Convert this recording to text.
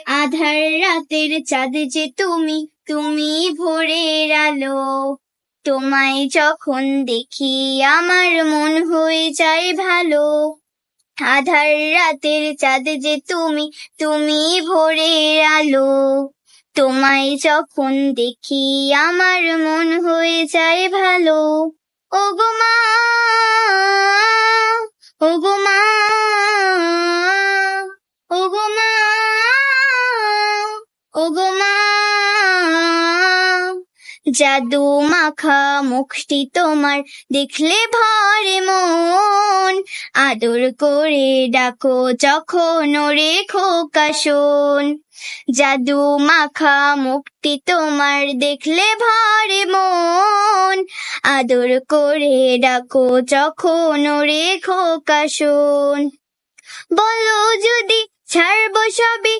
আধার রাতের চাঁদ যে তুমি, তুমি ভোরের আলো। তোমায় যখন দেখি আমার মন হয়ে যায় ভালো। আধার রাতের চাঁদ যে তুমি, তুমি ভোরের আলো। তোমায় যখন দেখি আমার মন হয়ে যায় ভালো। ওগো মা, ওগো মা, ওগো মা, ওগো মা। জাদু মাখা মুখটি তোমার দেখলে ভরে মন। আদর করে ডাকো যখন ওরে খোকা শোন। জাদু মাখা মুখটি তোমার দেখলে ভরে মন। আদর করে ডাকো যখন ওরে খোকা শোন। বলো যদি ছাড়বো সবই,